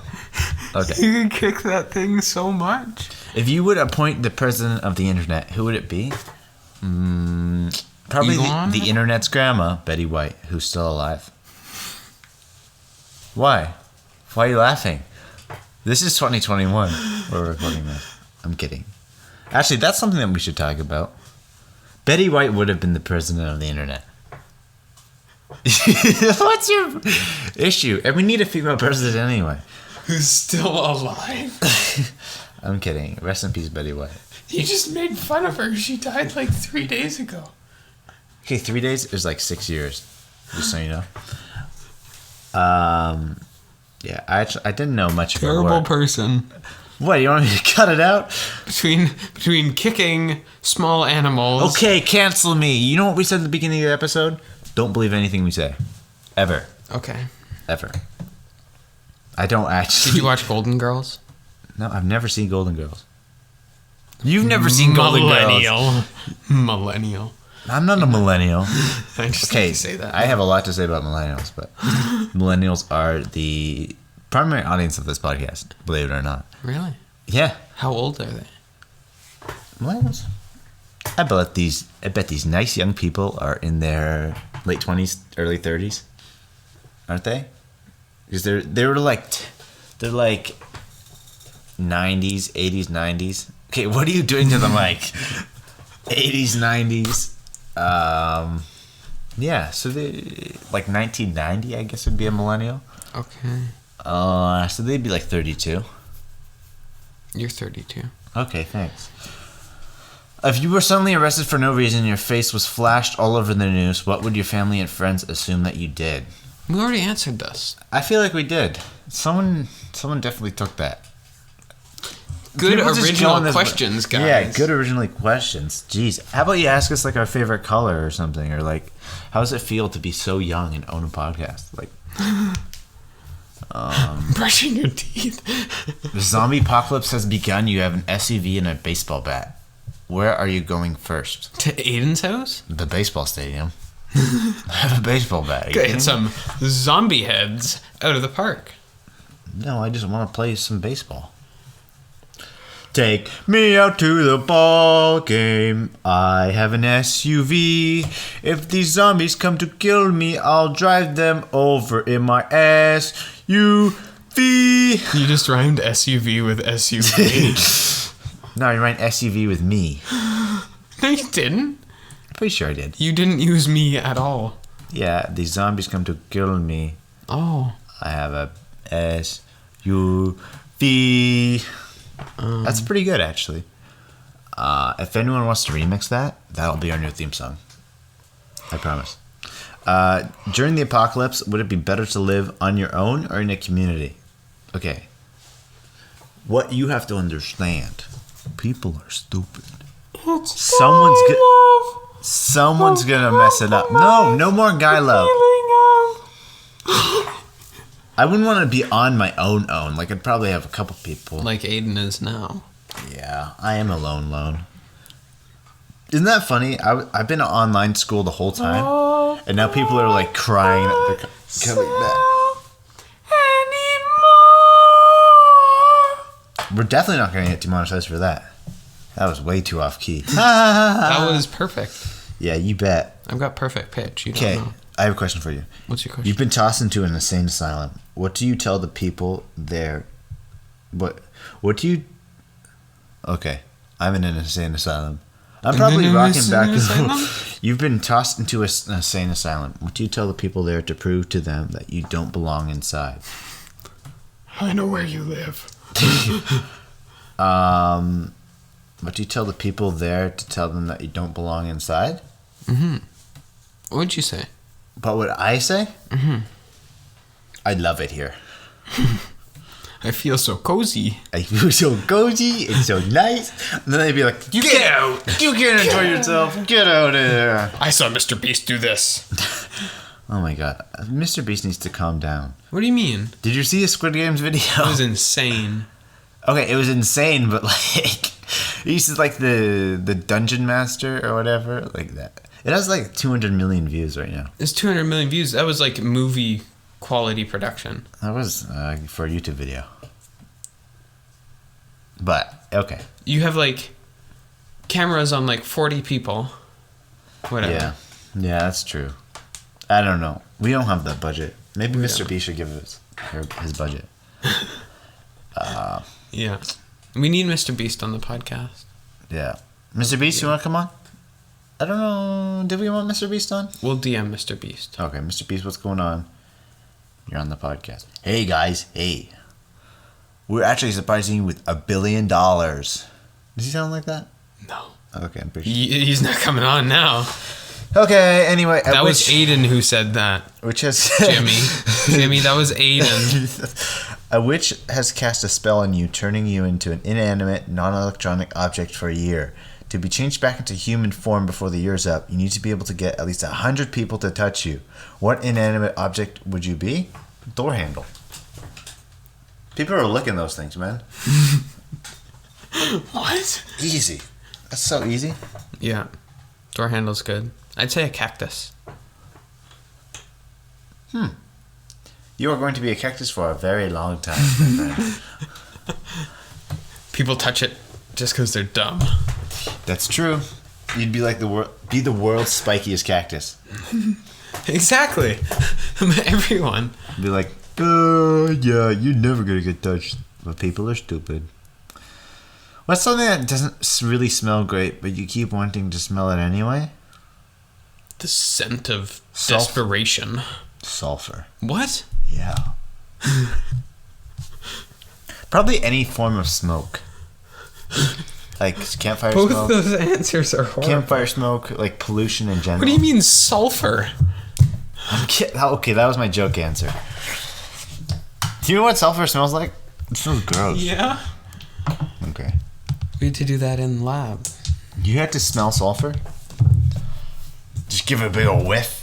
Okay. You can kick that thing so much. If you would appoint the president of the internet, who would it be? Probably Elon? the internet's grandma, Betty White, who's still alive. Why? Why are you laughing? This is 2021. We're recording this. I'm kidding. Actually, that's something that we should talk about. Betty White would have been the president of the internet. What's your issue? And we need a female president anyway. Who's still alive? I'm kidding. Rest in peace, Betty White. You just made fun of her. She died like 3 days ago. Okay, 3 days is like 6 years. Just so you know. Yeah, I didn't know much about Terrible work. person. What, you want me to cut it out? Between kicking small animals. Okay, cancel me. You know what we said at the beginning of the episode? Don't believe anything we say. Ever. Okay. Ever. I don't actually. Did you watch Golden Girls? No, I've never seen Golden Girls. You've never seen Golden Girls. Millennial. I'm not a millennial. I just Okay, like to say that. I have a lot to say about millennials, but millennials are the primary audience of this podcast, believe it or not. Really? Yeah, How old are they? millennials. I bet these nice young people are in their late 20s, early 30s, aren't they? Because they're like 90s, 80s, 90s. Okay, what are you doing to the mic? 80s, 90s. Yeah, so they like 1990, I guess would be a millennial. Okay. So they'd be like 32. You're 32. Okay, thanks. If you were suddenly arrested for no reason and your face was flashed all over the news, what would your family and friends assume that you did? We already answered this. I feel like we did. Someone definitely took that. Good People just go original on this- questions, guys. Yeah, good original questions. Jeez, how about you ask us like our favorite color or something, or like, how does it feel to be so young and own a podcast? Like, Brushing your teeth. the zombie apocalypse has begun. You have an SUV and a baseball bat. Where are you going first? To Aiden's house? The baseball stadium. I have a baseball bat. Are you Get kidding me? some zombie heads out of the park. No, I just want to play some baseball. Take me out to the ball game. I have an SUV. If these zombies come to kill me, I'll drive them over in my SUV. You just rhymed SUV with SUV. No, you rhymed SUV with me. No, you didn't. Pretty sure I did. You didn't use me at all. Yeah, these zombies come to kill me. Oh. I have a SUV. That's pretty good, actually. If anyone wants to remix that, that'll be our new theme song. I promise. During the apocalypse, would it be better to live on your own or in a community? Okay. What you have to understand, people are stupid. Someone's gonna mess it up. No more guy love. I wouldn't want to be on my own. Like, I'd probably have a couple people. Like Aiden is now. Yeah, I am a lone. Isn't that funny? I've been in online school the whole time, and now people are like crying that they're coming back. We're definitely not going to get demonetized for that. That was way too off key. That was perfect. Yeah, you bet. I've got perfect pitch. You don't Okay, know. I have a question for you. What's your question? You've been tossed into an insane asylum. What do you tell the people there? What do you... Okay, I'm in an insane asylum. I'm probably rocking back. You've been tossed into an insane asylum. What do you tell the people there to prove to them that you don't belong inside? I know where you live. What do you tell the people there to tell them that you don't belong inside? Mm-hmm. What'd you say? But what I say? Mm-hmm. I love it here. I feel so cozy. I feel so cozy. It's so nice. And then they'd be like, You get out. You can't enjoy yourself. Get out of here. I saw Mr. Beast do this. Oh my god. Mr. Beast needs to calm down. What do you mean? Did you see his Squid Games video? It was insane. Okay, it was insane, but like, he's like the Dungeon Master or whatever, like that. It has like 200 million views right now. It's 200 million views. That was like movie quality production. That was for a YouTube video. But, okay. You have like cameras on like 40 people. Whatever. Yeah, that's true. I don't know. We don't have that budget. Maybe Yeah. Mr. B should give us his budget. Yeah. We need Mr. Beast on the podcast. Yeah. Mr. Beast, you want to come on? I don't know. Did we want Mr. Beast on? We'll DM Mr. Beast. Okay, Mr. Beast, what's going on? You're on the podcast. Hey, guys. Hey. We're actually surprising you with $1 billion. Does he sound like that? No. Okay, I'm pretty sure. He's not coming on now. Okay, anyway. That was Aiden who said that. Which has... Jimmy, that was Aiden. A witch has cast a spell on you, turning you into an inanimate, non-electronic object for a year. To be changed back into human form before the year's up, you need to be able to get at least 100 people to touch you. What inanimate object would you be? Door handle. People are licking those things, man. What? Easy. That's so easy. Yeah. Door handle's good. I'd say a cactus. You are going to be a cactus for a very long time, my friend. People touch it just because they're dumb. That's true. You'd be like the world's spikiest cactus. Exactly. Everyone. Be like, yeah, you're never gonna get touched. But people are stupid. What's something that doesn't really smell great, but you keep wanting to smell it anyway? The scent of Sulfur. desperation. Sulfur. What? Yeah. Probably any form of smoke. Like campfire Both smoke. those answers are horrible. Campfire smoke, like pollution in general. What do you mean sulfur? Okay, that was my joke answer. Do you know what sulfur smells like? It smells gross. Yeah. Okay. We had to do that in lab. You had to smell sulfur? Just give it a big old whiff.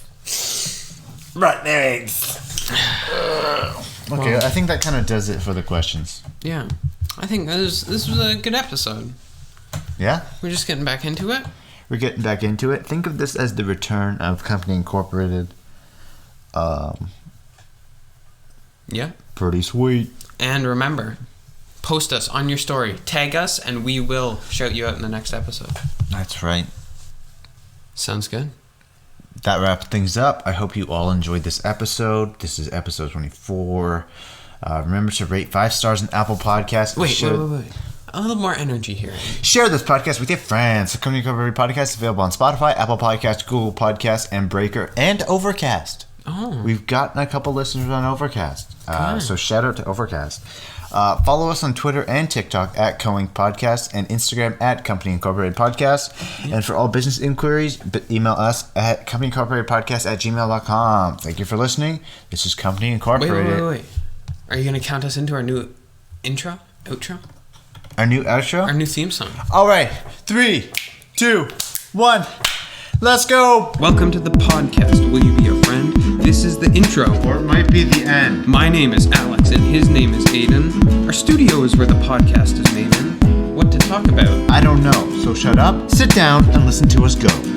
Right there. Okay, I think that kind of does it for the questions. Yeah. I think this was a good episode. Yeah? We're just getting back into it. We're getting back into it. Think of this as the return of Company Incorporated. Yeah. Pretty sweet. And remember, post us on your story. Tag us, and we will shout you out in the next episode. That's right. Sounds good. That wraps things up. I hope you all enjoyed this episode. This is episode 24. Remember to rate 5 stars on Apple Podcasts. Wait. A little more energy here. Share this podcast with your friends. The Company Incorporated podcast is available on Spotify, Apple Podcasts, Google Podcasts, and Breaker, and Overcast. Oh. We've gotten a couple listeners on Overcast. So shout out to Overcast. Follow us on Twitter and TikTok at Coing Podcast and Instagram at Company Incorporated Podcast. Yeah. And for all business inquiries, email us at companyincorporatedpodcast@gmail.com. Thank you for listening. This is Company Incorporated. Wait. Are you going to count us into our new intro? Outro? Our new outro? Our new theme song. All right. 3, 2, 1. Let's go. Welcome to the podcast. Will you be a friend? This is the intro. Or it might be the end. My name is Alex and his name is Aiden. Our studio is where the podcast is made in. What to talk about? I don't know. So shut up, sit down, and listen to us go.